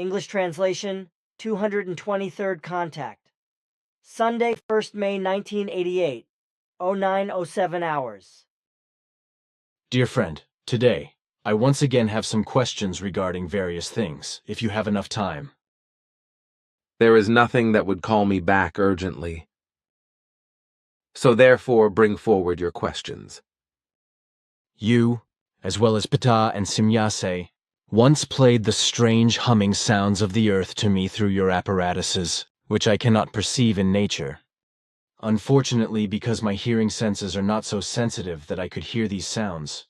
English translation, 223rd contact. Sunday, 1st May 1988, 09:07 hours. Dear friend, today, I once again have some questions regarding various things, if you have enough time. There is nothing that would call me back urgently. So therefore bring forward your questions. You, as well as Ptah and Simyase, once played the strange humming sounds of the earth to me through your apparatuses, which I cannot perceive in nature. Unfortunately, because my hearing senses are not so sensitive that I could hear these sounds,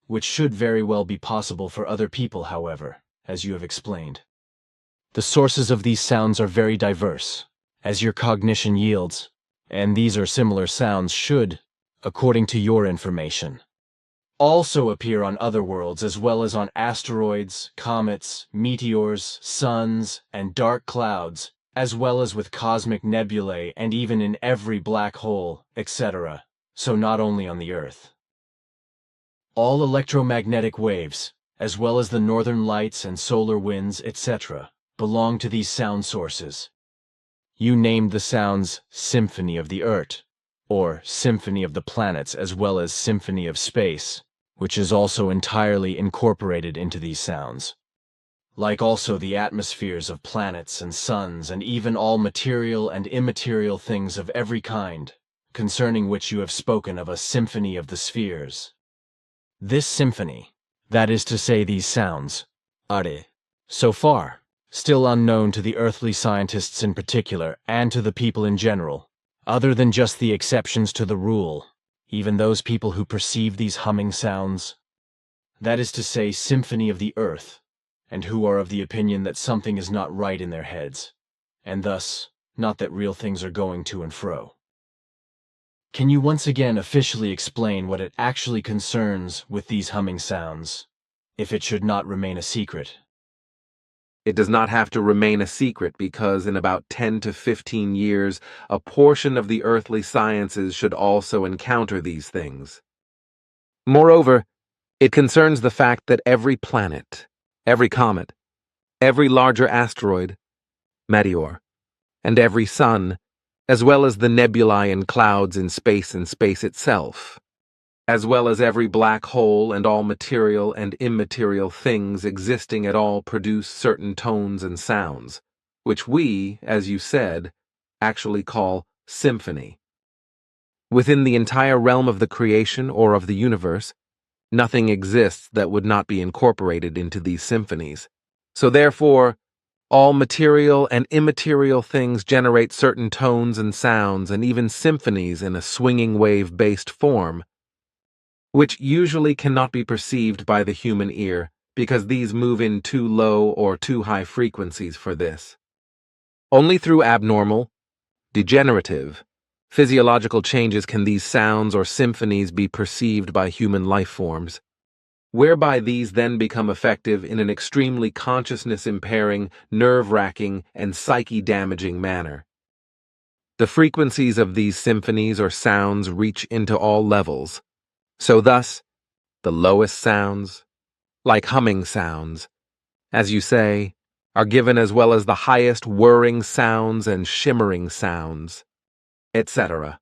which should very well be possible for other people, however, as you have explained. The sources of these sounds are very diverse, as your cognition yields, and these or similar sounds should, according to your information, also appear on other worlds as well as on asteroids, comets, meteors, suns, and dark clouds, as well as with cosmic nebulae and even in every black hole, etc., so not only on the Earth. All electromagnetic waves, as well as the northern lights and solar winds, etc., belong to these sound sources. You named the sounds Symphony of the Earth, or Symphony of the Planets, as well as Symphony of Space, which is also entirely incorporated into these sounds, like also the atmospheres of planets and suns and even all material and immaterial things of every kind, concerning which you have spoken of a symphony of the spheres. This symphony, that is to say these sounds, are, so far, still unknown to the earthly scientists in particular and to the people in general, other than just the exceptions to the rule, even those people who perceive these humming sounds, that is to say, symphony of the earth, and who are of the opinion that something is not right in their heads, and thus, not that real things are going to and fro. Can you once again officially explain what it actually concerns with these humming sounds, if it should not remain a secret? It does not have to remain a secret because in about 10 to 15 years, a portion of the earthly sciences should also encounter these things. Moreover, it concerns the fact that every planet, every comet, every larger asteroid, meteor, and every sun, as well as the nebulae and clouds in space and space itself, as well as every black hole and all material and immaterial things existing at all produce certain tones and sounds, which we, as you said, actually call symphony. Within the entire realm of the creation or of the universe, nothing exists that would not be incorporated into these symphonies. So therefore, all material and immaterial things generate certain tones and sounds and even symphonies in a swinging wave-based form, which usually cannot be perceived by the human ear because these move in too low or too high frequencies for this. Only through abnormal, degenerative, physiological changes can these sounds or symphonies be perceived by human life forms, whereby these then become effective in an extremely consciousness-impairing, nerve-wracking, and psyche-damaging manner. The frequencies of these symphonies or sounds reach into all levels, so thus, the lowest sounds, like humming sounds, as you say, are given as well as the highest whirring sounds and shimmering sounds, etc.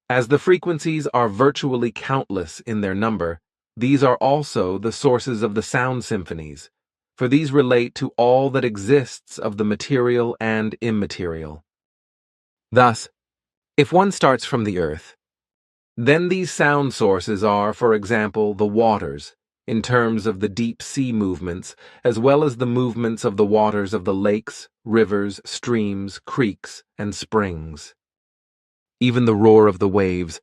As the frequencies are virtually countless in their number, these are also the sources of the sound symphonies, for these relate to all that exists of the material and immaterial. Thus, if one starts from the earth, then these sound sources are, for example, the waters, in terms of the deep sea movements, as well as the movements of the waters of the lakes, rivers, streams, creeks, and springs. Even the roar of the waves,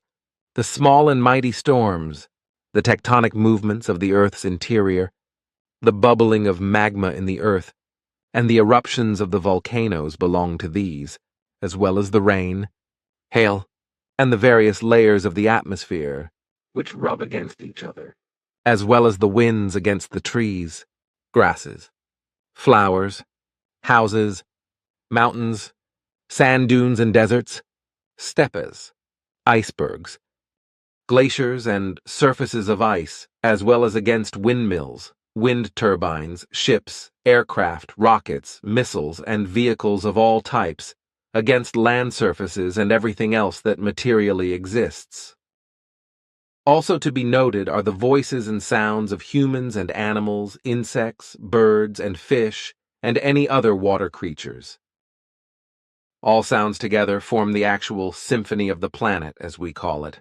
the small and mighty storms, the tectonic movements of the earth's interior, the bubbling of magma in the earth, and the eruptions of the volcanoes belong to these, as well as the rain, hail, and the various layers of the atmosphere, which rub against each other, as well as the winds against the trees, grasses, flowers, houses, mountains, sand dunes and deserts, steppes, icebergs, glaciers and surfaces of ice, as well as against windmills, wind turbines, ships, aircraft, rockets, missiles, and vehicles of all types, against land surfaces and everything else that materially exists. Also to be noted are the voices and sounds of humans and animals, insects, birds, and fish, and any other water creatures. All sounds together form the actual symphony of the planet, as we call it.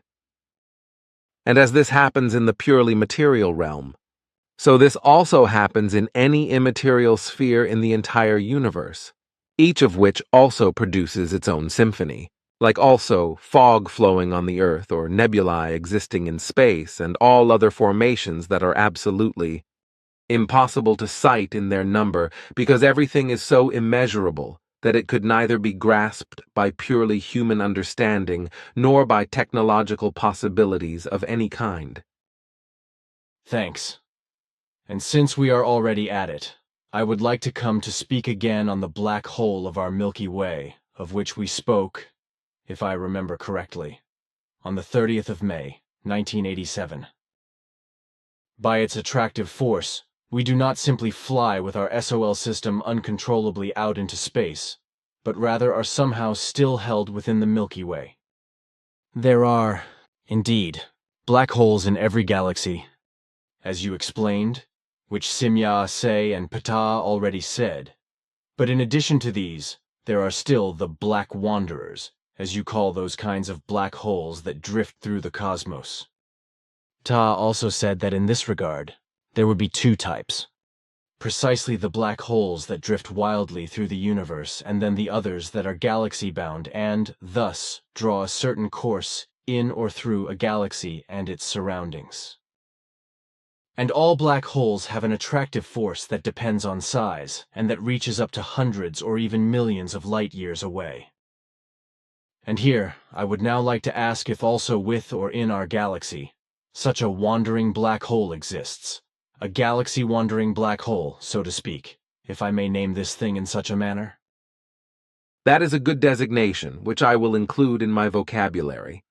And as this happens in the purely material realm, so this also happens in any immaterial sphere in the entire universe, each of which also produces its own symphony, like also fog flowing on the earth or nebulae existing in space and all other formations that are absolutely impossible to cite in their number because everything is so immeasurable that it could neither be grasped by purely human understanding nor by technological possibilities of any kind. Thanks. And since we are already at it, I would like to come to speak again on the black hole of our Milky Way, of which we spoke, if I remember correctly, on the 30th of May, 1987. By its attractive force, we do not simply fly with our SOL system uncontrollably out into space, but rather are somehow still held within the Milky Way. There are, indeed, black holes in every galaxy, as you explained, which Symphony and Ptah already said. But in addition to these, there are still the black wanderers, as you call those kinds of black holes that drift through the cosmos. Ptah also said that in this regard, there would be two types. Precisely the black holes that drift wildly through the universe, and then the others that are galaxy-bound and, thus, draw a certain course in or through a galaxy and its surroundings. And all black holes have an attractive force that depends on size, and that reaches up to hundreds or even millions of light-years away. And here, I would now like to ask if also with or in our galaxy, such a wandering black hole exists. A galaxy-wandering black hole, so to speak, if I may name this thing in such a manner. That is a good designation, which I will include in my vocabulary.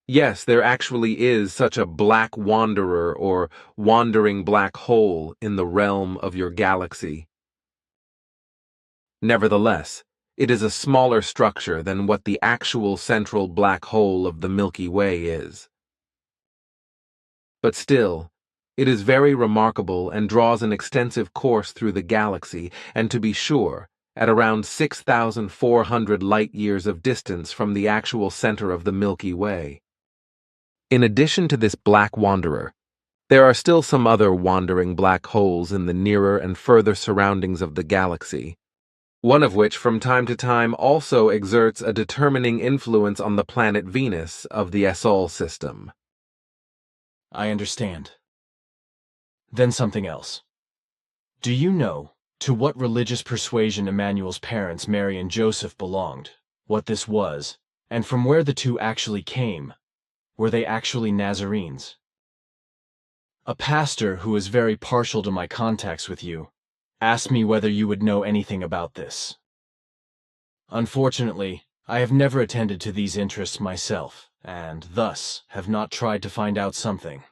Yes, there actually is such a black wanderer or wandering black hole in the realm of your galaxy. Nevertheless, it is a smaller structure than what the actual central black hole of the Milky Way is. But still, it is very remarkable and draws an extensive course through the galaxy, and to be sure, at around 6,400 light-years of distance from the actual center of the Milky Way. In addition to this black wanderer, there are still some other wandering black holes in the nearer and further surroundings of the galaxy, one of which from time to time also exerts a determining influence on the planet Venus of the SOL system. I understand. Then something else. Do you know to what religious persuasion Jmmanuel's parents, Mary and Joseph, belonged, what this was, and from where the two actually came? Were they actually Nazarenes? A pastor who is very partial to my contacts with you asked me whether you would know anything about this. Unfortunately, I have never attended to these interests myself, and thus have not tried to find out something.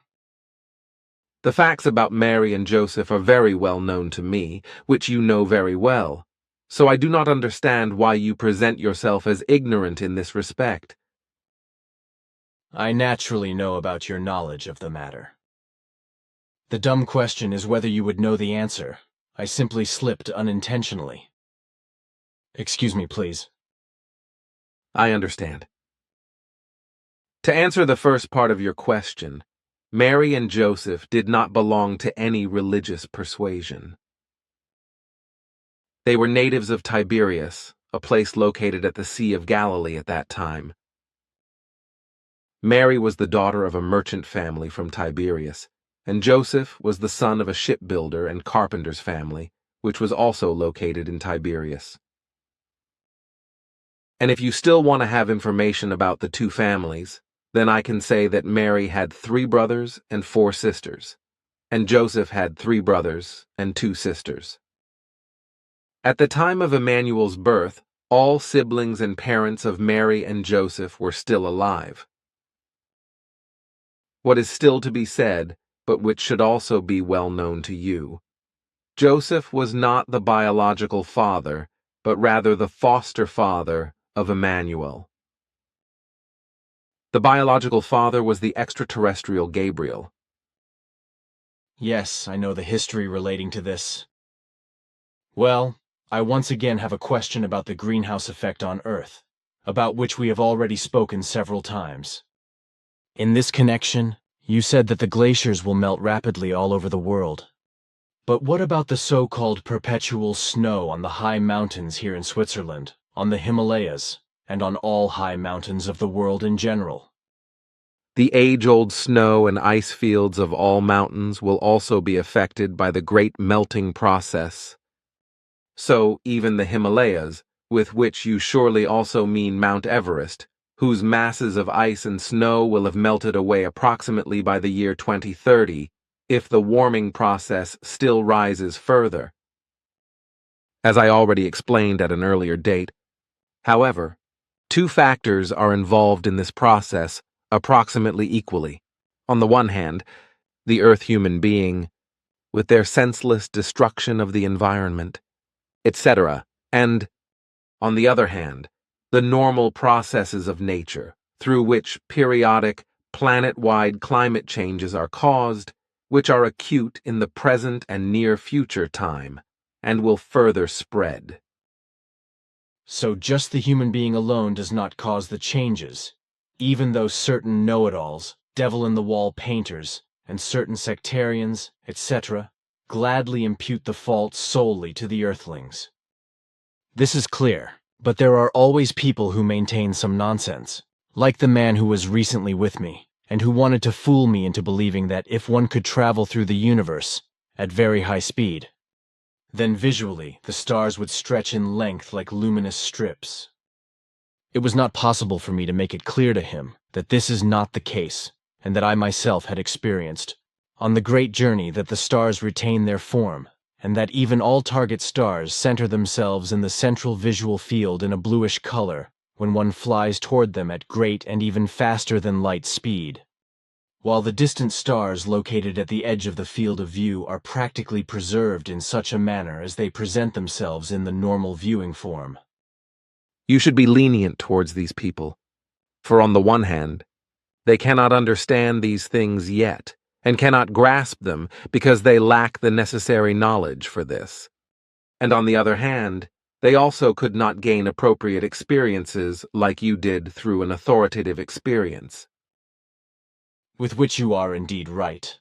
The facts about Mary and Joseph are very well known to me, which you know very well, so I do not understand why you present yourself as ignorant in this respect. I naturally know about your knowledge of the matter. The dumb question is whether you would know the answer. I simply slipped unintentionally. Excuse me, please. I understand. To answer the first part of your question, Mary and Joseph did not belong to any religious persuasion. They were natives of Tiberias, a place located at the Sea of Galilee at that time. Mary was the daughter of a merchant family from Tiberias, and Joseph was the son of a shipbuilder and carpenter's family, which was also located in Tiberias. And if you still want to have information about the two families, then I can say that Mary had 3 brothers and 4 sisters, and Joseph had 3 brothers and 2 sisters. At the time of Jmmanuel's birth, all siblings and parents of Mary and Joseph were still alive. What is still to be said, but which should also be well known to you, Joseph was not the biological father, but rather the foster father of Jmmanuel. The biological father was the extraterrestrial Gabriel. Yes, I know the history relating to this. Well, I once again have a question about the greenhouse effect on Earth, about which we have already spoken several times. In this connection, you said that the glaciers will melt rapidly all over the world. But what about the so-called perpetual snow on the high mountains here in Switzerland, on the Himalayas, and on all high mountains of the world in general? The age-old snow and ice fields of all mountains will also be affected by the great melting process. So even the Himalayas, with which you surely also mean Mount Everest, whose masses of ice and snow will have melted away approximately by the year 2030, if the warming process still rises further. As I already explained at an earlier date, however, two factors are involved in this process approximately equally. On the one hand, the Earth human being, with their senseless destruction of the environment, etc., and, on the other hand, the normal processes of nature, through which periodic, planet-wide climate changes are caused, which are acute in the present and near future time, and will further spread. So just the human being alone does not cause the changes, even though certain know-it-alls, devil-in-the-wall painters, and certain sectarians, etc., gladly impute the fault solely to the earthlings. This is clear, but there are always people who maintain some nonsense, like the man who was recently with me, and who wanted to fool me into believing that if one could travel through the universe at very high speed, then visually the stars would stretch in length like luminous strips. It was not possible for me to make it clear to him that this is not the case, and that I myself had experienced, on the great journey, that the stars retain their form, and that even all target stars center themselves in the central visual field in a bluish color when one flies toward them at great and even faster than light speed, while the distant stars located at the edge of the field of view are practically preserved in such a manner as they present themselves in the normal viewing form. You should be lenient towards these people, for on the one hand, they cannot understand these things yet, and cannot grasp them because they lack the necessary knowledge for this. And on the other hand, they also could not gain appropriate experiences like you did through an authoritative experience. With which you are indeed right.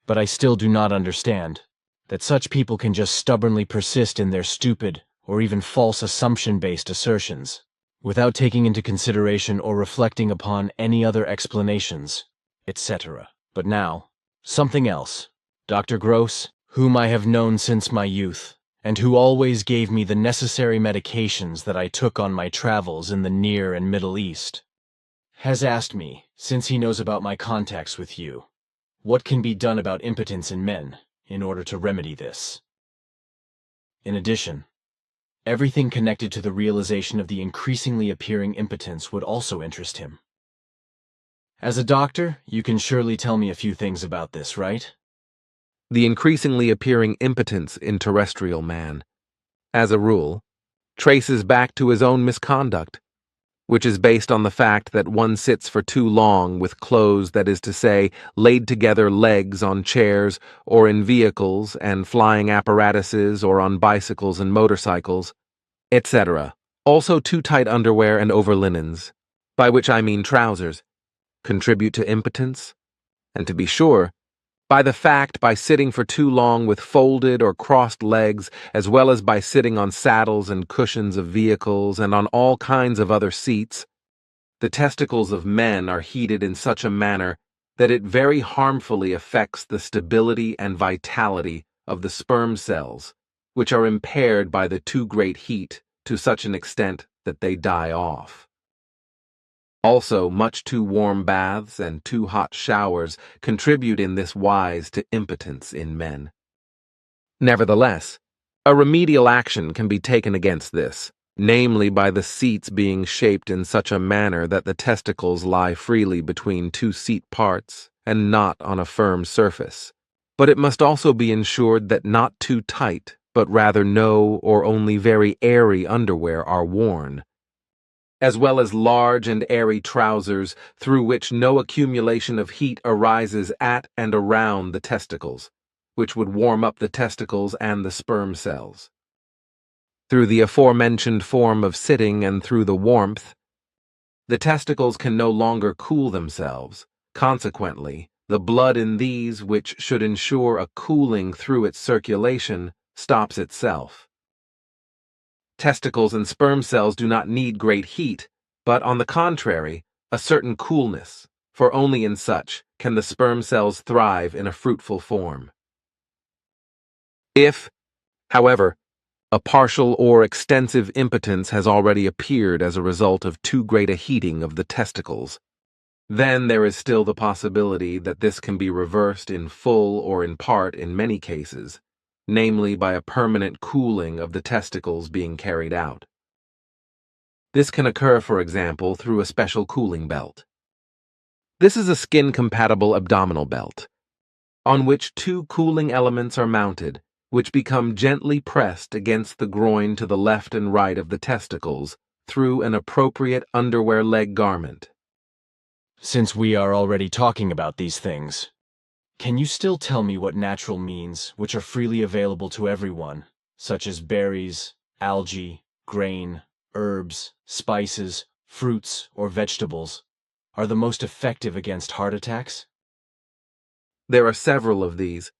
But I still do not understand that such people can just stubbornly persist in their stupid or even false assumption-based assertions, without taking into consideration or reflecting upon any other explanations, etc. But now, something else. Dr. Gross, whom I have known since my youth, and who always gave me the necessary medications that I took on my travels in the Near and Middle East, has asked me, since he knows about my contacts with you, what can be done about impotence in men in order to remedy this. In addition, everything connected to the realization of the increasingly appearing impotence would also interest him. As a doctor, you can surely tell me a few things about this, right? The increasingly appearing impotence in terrestrial man, as a rule, traces back to his own misconduct, which is based on the fact that one sits for too long with clothes, that is to say, laid together legs on chairs or in vehicles and flying apparatuses or on bicycles and motorcycles, etc. Also too tight underwear and overlinens, by which I mean trousers, contribute to impotence, and to be sure, by sitting for too long with folded or crossed legs, as well as by sitting on saddles and cushions of vehicles and on all kinds of other seats, the testicles of men are heated in such a manner that it very harmfully affects the stability and vitality of the sperm cells, which are impaired by the too great heat to such an extent that they die off. Also, much too warm baths and too hot showers contribute in this wise to impotence in men. Nevertheless, a remedial action can be taken against this, namely by the seats being shaped in such a manner that the testicles lie freely between two seat parts and not on a firm surface, But it must also be ensured that not too tight, but rather no or only very airy underwear are worn, as well as large and airy trousers through which no accumulation of heat arises at and around the testicles, which would warm up the testicles and the sperm cells. Through the aforementioned form of sitting and through the warmth, the testicles can no longer cool themselves. Consequently, the blood in these, which should ensure a cooling through its circulation, stops itself. Testicles and sperm cells do not need great heat, but on the contrary, a certain coolness, for only in such can the sperm cells thrive in a fruitful form. If, however, a partial or extensive impotence has already appeared as a result of too great a heating of the testicles, then there is still the possibility that this can be reversed in full or in part in many cases, namely by a permanent cooling of the testicles being carried out. This can occur, for example, through a special cooling belt. This is a skin-compatible abdominal belt, on which two cooling elements are mounted, which become gently pressed against the groin to the left and right of the testicles through an appropriate underwear leg garment. Since we are already talking about these things, can you still tell me what natural means, which are freely available to everyone, such as berries, algae, grain, herbs, spices, fruits, or vegetables, are the most effective against heart attacks? There are several of these.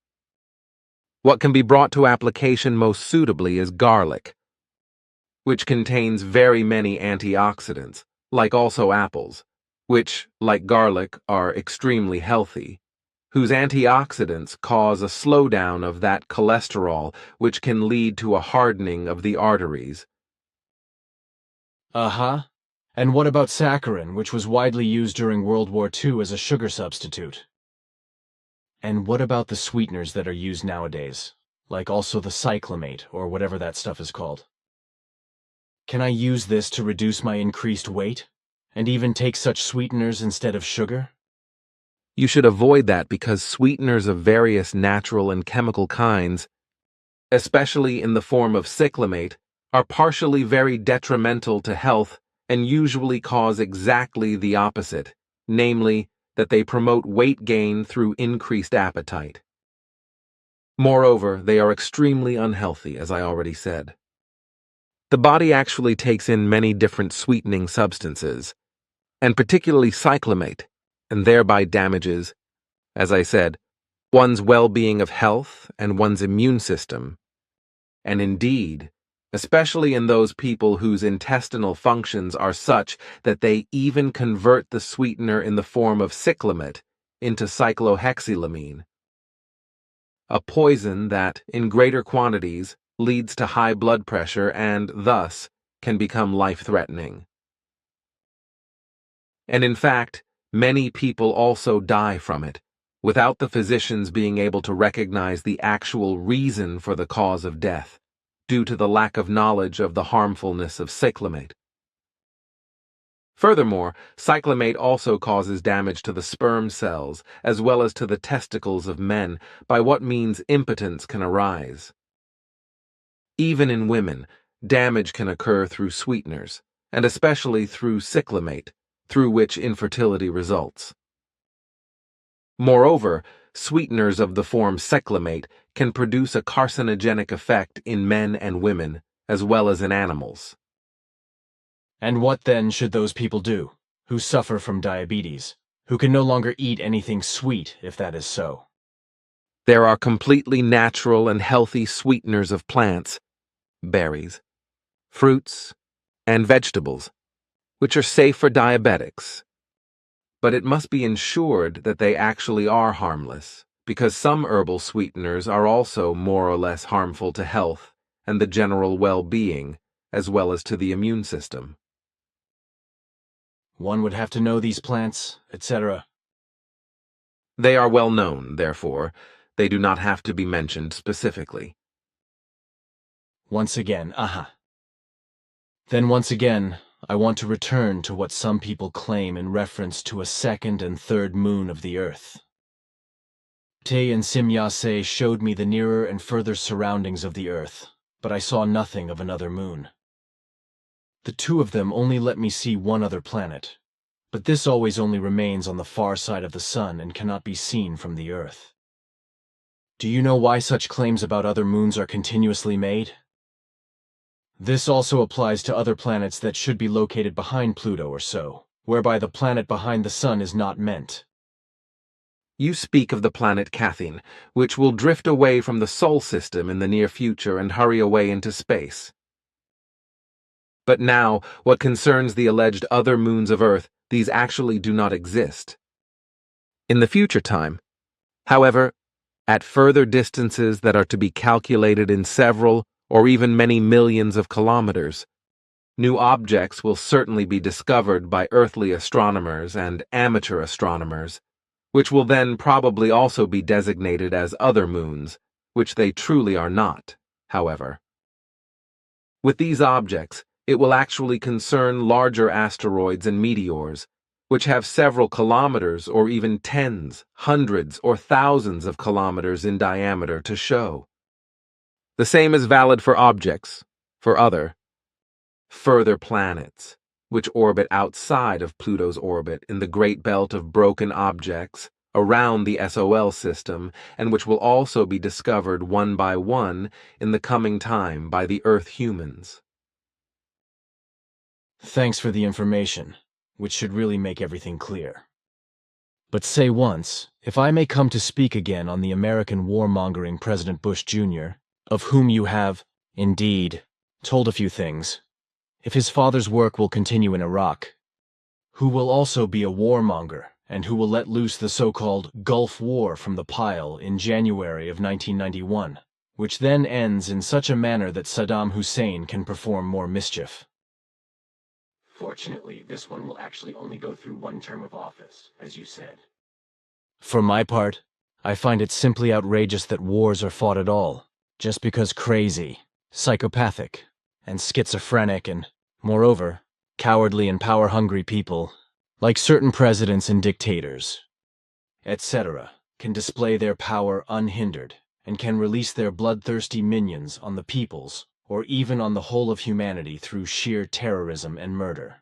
What can be brought to application most suitably is garlic, which contains very many antioxidants, like also apples, which, like garlic, are extremely healthy, whose antioxidants cause a slowdown of that cholesterol which can lead to a hardening of the arteries. Uh-huh. And what about saccharin, which was widely used during World War II as a sugar substitute? And what about the sweeteners that are used nowadays, like also the cyclamate, or whatever that stuff is called? Can I use this to reduce my increased weight, and even take such sweeteners instead of sugar? You should avoid that because sweeteners of various natural and chemical kinds, especially in the form of cyclamate, are partially very detrimental to health and usually cause exactly the opposite, namely, that they promote weight gain through increased appetite. Moreover, they are extremely unhealthy, as I already said. The body actually takes in many different sweetening substances, and particularly cyclamate, and thereby damages, as I said, one's well-being of health and one's immune system. And indeed, especially in those people whose intestinal functions are such that they even convert the sweetener in the form of cyclamate into cyclohexylamine, a poison that, in greater quantities, leads to high blood pressure and, thus, can become life-threatening. And in fact, many people also die from it, without the physicians being able to recognize the actual reason for the cause of death, due to the lack of knowledge of the harmfulness of cyclamate. Furthermore, cyclamate also causes damage to the sperm cells, as well as to the testicles of men, by what means impotence can arise. Even in women, damage can occur through sweeteners, and especially through cyclamate, through which infertility results. Moreover, sweeteners of the form cyclamate can produce a carcinogenic effect in men and women, as well as in animals. And what then should those people do, who suffer from diabetes, who can no longer eat anything sweet if that is so? There are completely natural and healthy sweeteners of plants, berries, fruits, and vegetables, which are safe for diabetics. But it must be ensured that they actually are harmless, because some herbal sweeteners are also more or less harmful to health and the general well-being, as well as to the immune system. One would have to know these plants, etc. They are well known, therefore, they do not have to be mentioned specifically. Once again, Then once again, I want to return to what some people claim in reference to a second and third moon of the Earth. Te and Simyase showed me the nearer and further surroundings of the Earth, but I saw nothing of another moon. The two of them only let me see one other planet, but this always only remains on the far side of the Sun and cannot be seen from the Earth. Do you know why such claims about other moons are continuously made? This also applies to other planets that should be located behind Pluto or so, whereby the planet behind the Sun is not meant. You speak of the planet Cathine, which will drift away from the Sol system in the near future and hurry away into space. But now, what concerns the alleged other moons of Earth, these actually do not exist. In the future time, however, at further distances that are to be calculated in several or even many millions of kilometers, new objects will certainly be discovered by earthly astronomers and amateur astronomers, which will then probably also be designated as other moons, which they truly are not, however. With these objects, it will actually concern larger asteroids and meteors, which have several kilometers or even tens, hundreds, or thousands of kilometers in diameter to show. The same is valid for objects, for other, further planets, which orbit outside of Pluto's orbit in the great belt of broken objects around the SOL system, and which will also be discovered one by one in the coming time by the Earth humans. Thanks for the information, which should really make everything clear. But say once, if I may come to speak again on the American warmongering President Bush Jr., of whom you have, indeed, told a few things, if his father's work will continue in Iraq, who will also be a warmonger, and who will let loose the so-called Gulf War from the pile in January of 1991, which then ends in such a manner that Saddam Hussein can perform more mischief. Fortunately, this one will actually only go through one term of office, as you said. For my part, I find it simply outrageous that wars are fought at all, just because crazy, psychopathic, and schizophrenic and, moreover, cowardly and power-hungry people, like certain presidents and dictators, etc., can display their power unhindered and can release their bloodthirsty minions on the peoples or even on the whole of humanity through sheer terrorism and murder.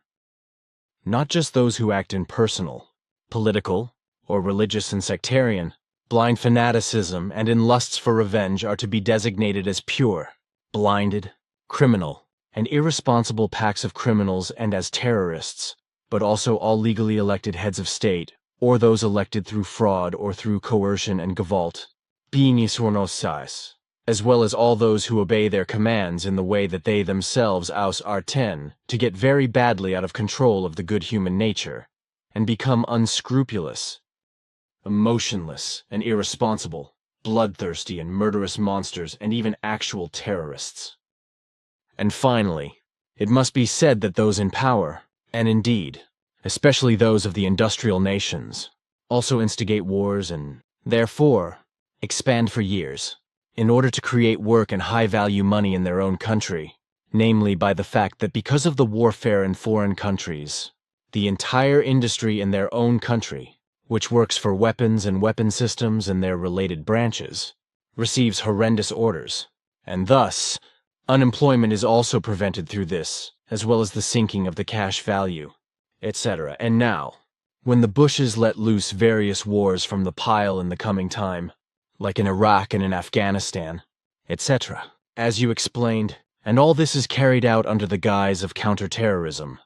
Not just those who act in personal, political, or religious and sectarian, blind fanaticism and in lusts for revenge are to be designated as pure, blinded, criminal, and irresponsible packs of criminals and as terrorists, but also all legally elected heads of state, or those elected through fraud or through coercion and gavolt, being iswornosais, as well as all those who obey their commands in the way that they themselves aus arten to get very badly out of control of the good human nature, and become unscrupulous, emotionless and irresponsible, bloodthirsty and murderous monsters and even actual terrorists. And finally, it must be said that those in power, and indeed, especially those of the industrial nations, also instigate wars and, therefore, expand for years, in order to create work and high-value money in their own country, namely by the fact that because of the warfare in foreign countries, the entire industry in their own country, which works for weapons and weapon systems and their related branches, receives horrendous orders, and thus, unemployment is also prevented through this, as well as the sinking of the cash value, etc. And now, when the Bushes let loose various wars from the pile in the coming time, like in Iraq and in Afghanistan, etc., as you explained, and all this is carried out under the guise of counterterrorism,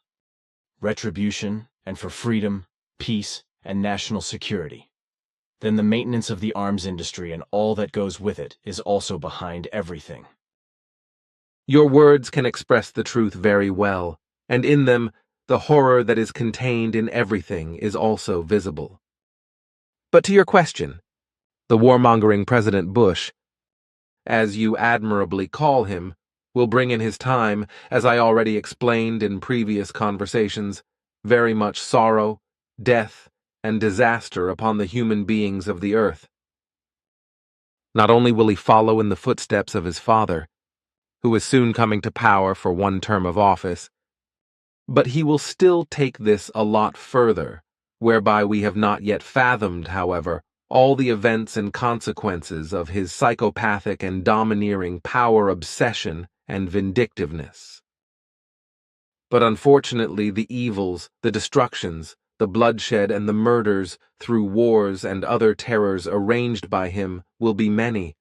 retribution, and for freedom, peace, and national security, then the maintenance of the arms industry and all that goes with it is also behind everything. Your words can express the truth very well, and in them, the horror that is contained in everything is also visible. But to your question, the warmongering President Bush, as you admirably call him, will bring in his time, as I already explained in previous conversations, very much sorrow, death, and disaster upon the human beings of the earth. Not only will he follow in the footsteps of his father, who is soon coming to power for one term of office, but he will still take this a lot further, whereby we have not yet fathomed, however, all the events and consequences of his psychopathic and domineering power obsession and vindictiveness. But unfortunately, the evils, the destructions, the bloodshed and the murders through wars and other terrors arranged by him will be many.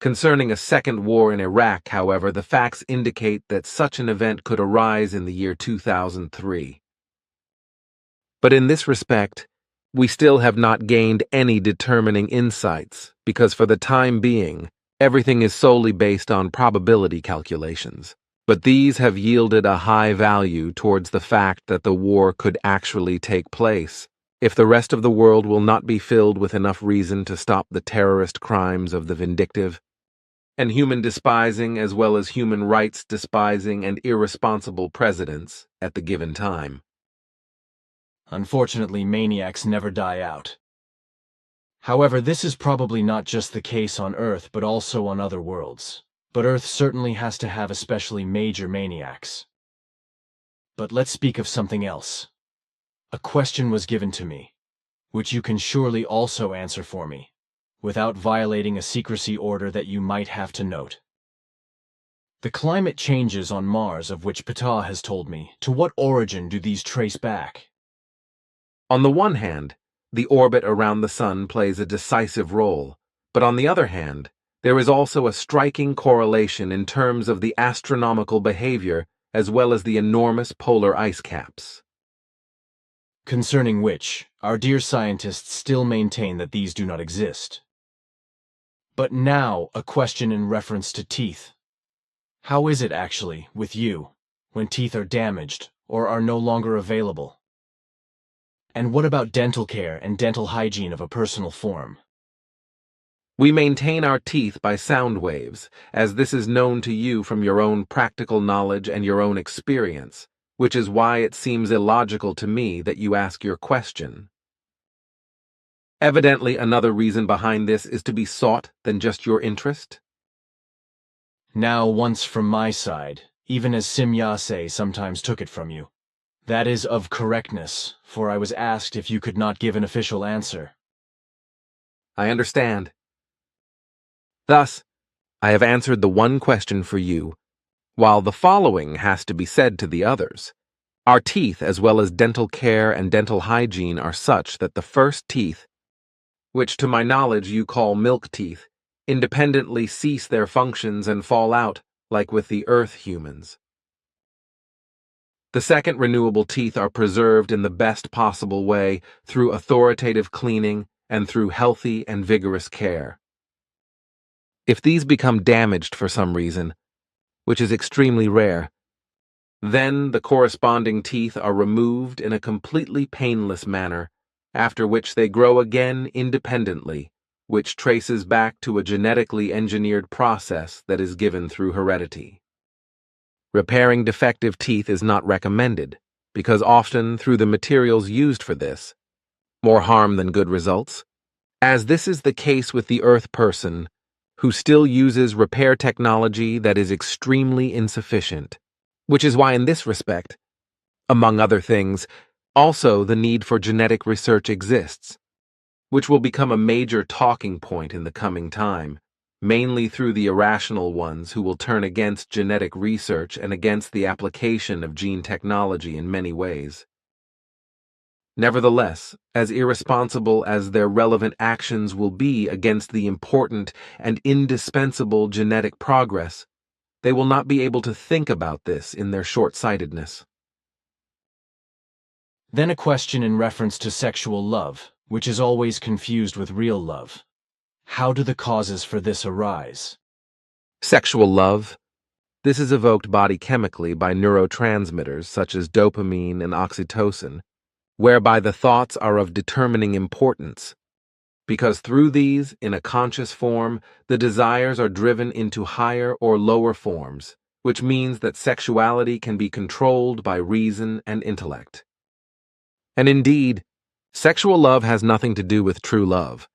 Concerning a second war in Iraq, however, the facts indicate that such an event could arise in the year 2003. But in this respect, we still have not gained any determining insights, because for the time being, everything is solely based on probability calculations. But these have yielded a high value towards the fact that the war could actually take place, if the rest of the world will not be filled with enough reason to stop the terrorist crimes of the vindictive, and human despising as well as human rights despising and irresponsible presidents at the given time. Unfortunately, maniacs never die out. However, this is probably not just the case on Earth, but also on other worlds. But Earth certainly has to have especially major maniacs. But let's speak of something else. A question was given to me, which you can surely also answer for me, without violating a secrecy order that you might have to note. The climate changes on Mars of which Ptah has told me, to what origin do these trace back? On the one hand, the orbit around the Sun plays a decisive role, but on the other hand, there is also a striking correlation in terms of the astronomical behavior as well as the enormous polar ice caps. Concerning which, our dear scientists still maintain that these do not exist. But now, a question in reference to teeth. How is it actually, with you, when teeth are damaged or are no longer available? And what about dental care and dental hygiene of a personal form? We maintain our teeth by sound waves, as this is known to you from your own practical knowledge and your own experience, which is why it seems illogical to me that you ask your question. Evidently, another reason behind this is to be sought than just your interest. Now, once from my side, even as Simyase sometimes took it from you. That is of correctness, for I was asked if you could not give an official answer. I understand. Thus, I have answered the one question for you, while the following has to be said to the others. Our teeth, as well as dental care and dental hygiene, are such that the first teeth, which to my knowledge you call milk teeth, independently cease their functions and fall out, like with the Earth humans. The second renewable teeth are preserved in the best possible way through authoritative cleaning and through healthy and vigorous care. If these become damaged for some reason, which is extremely rare, then the corresponding teeth are removed in a completely painless manner, after which they grow again independently, which traces back to a genetically engineered process that is given through heredity. Repairing defective teeth is not recommended, because often through the materials used for this, more harm than good results, as this is the case with the Earth person, who still uses repair technology that is extremely insufficient, which is why in this respect, among other things, also the need for genetic research exists, which will become a major talking point in the coming time, mainly through the irrational ones who will turn against genetic research and against the application of gene technology in many ways. Nevertheless, as irresponsible as their relevant actions will be against the important and indispensable genetic progress, they will not be able to think about this in their short-sightedness. Then a question in reference to sexual love, which is always confused with real love. How do the causes for this arise? Sexual love. This is evoked body chemically by neurotransmitters such as dopamine and oxytocin, whereby the thoughts are of determining importance, because through these, in a conscious form, the desires are driven into higher or lower forms, which means that sexuality can be controlled by reason and intellect. And indeed, sexual love has nothing to do with true love,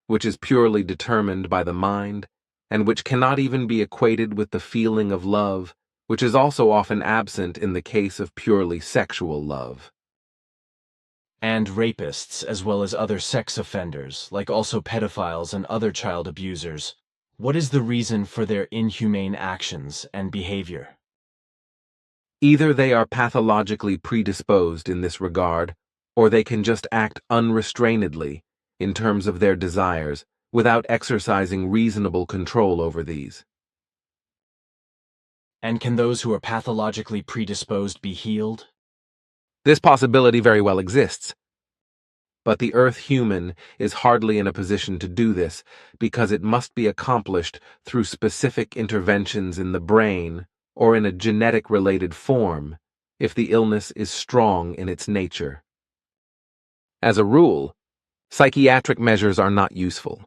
which is purely determined by the mind, and which cannot even be equated with the feeling of love, which is also often absent in the case of purely sexual love. And rapists, as well as other sex offenders, like also pedophiles and other child abusers. What is the reason for their inhumane actions and behavior? Either they are pathologically predisposed in this regard, or they can just act unrestrainedly in terms of their desires without exercising reasonable control over these. And can those who are pathologically predisposed be healed? This possibility very well exists. But the Earth human is hardly in a position to do this because it must be accomplished through specific interventions in the brain or in a genetic-related form if the illness is strong in its nature. As a rule, psychiatric measures are not useful.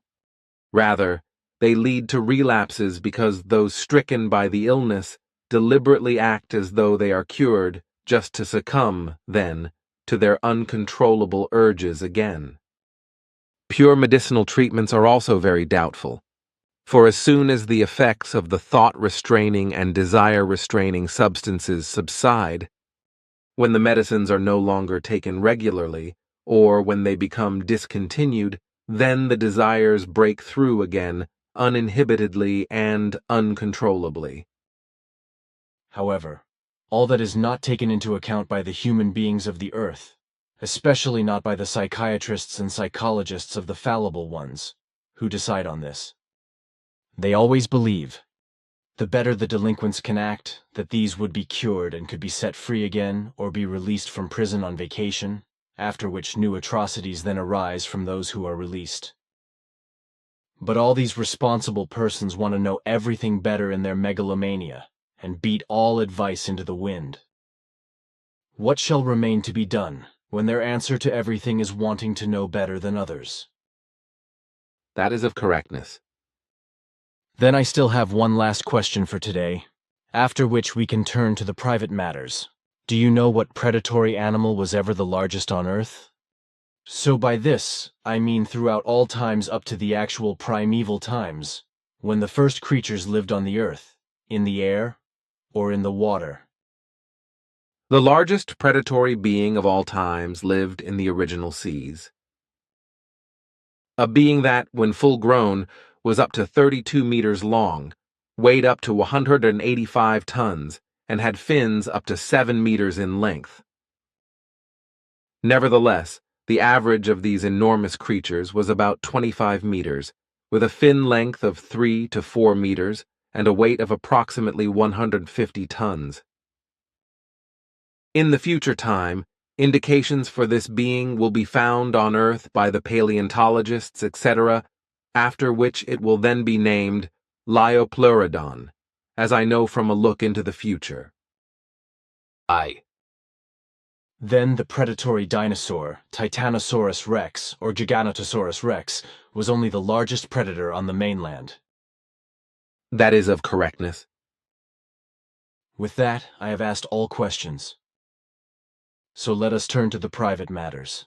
Rather, they lead to relapses because those stricken by the illness deliberately act as though they are cured just to succumb, then, to their uncontrollable urges again. Pure medicinal treatments are also very doubtful, for as soon as the effects of the thought-restraining and desire-restraining substances subside, when the medicines are no longer taken regularly, or when they become discontinued, then the desires break through again, uninhibitedly and uncontrollably. However, all that is not taken into account by the human beings of the earth, especially not by the psychiatrists and psychologists of the fallible ones, who decide on this. They always believe, the better the delinquents can act, that these would be cured and could be set free again or be released from prison on vacation, after which new atrocities then arise from those who are released. But all these responsible persons want to know everything better in their megalomania, and beat all advice into the wind. What shall remain to be done when their answer to everything is wanting to know better than others? That is of correctness. Then I still have one last question for today, after which we can turn to the private matters. Do you know what predatory animal was ever the largest on Earth? So by this, I mean throughout all times up to the actual primeval times, when the first creatures lived on the Earth, in the air, or in the water. The largest predatory being of all times lived in the original seas. A being that, when full grown, was up to 32 meters long, weighed up to 185 tons, and had fins up to 7 meters in length. Nevertheless, the average of these enormous creatures was about 25 meters, with a fin length of 3 to 4 meters and a weight of approximately 150 tons. In the future time, indications for this being will be found on Earth by the paleontologists, etc., after which it will then be named Liopleurodon, as I know from a look into the future. Then the predatory dinosaur, Titanosaurus rex, or Giganotosaurus rex, was only the largest predator on the mainland. That is of correctness. With that, I have asked all questions. So let us turn to the private matters.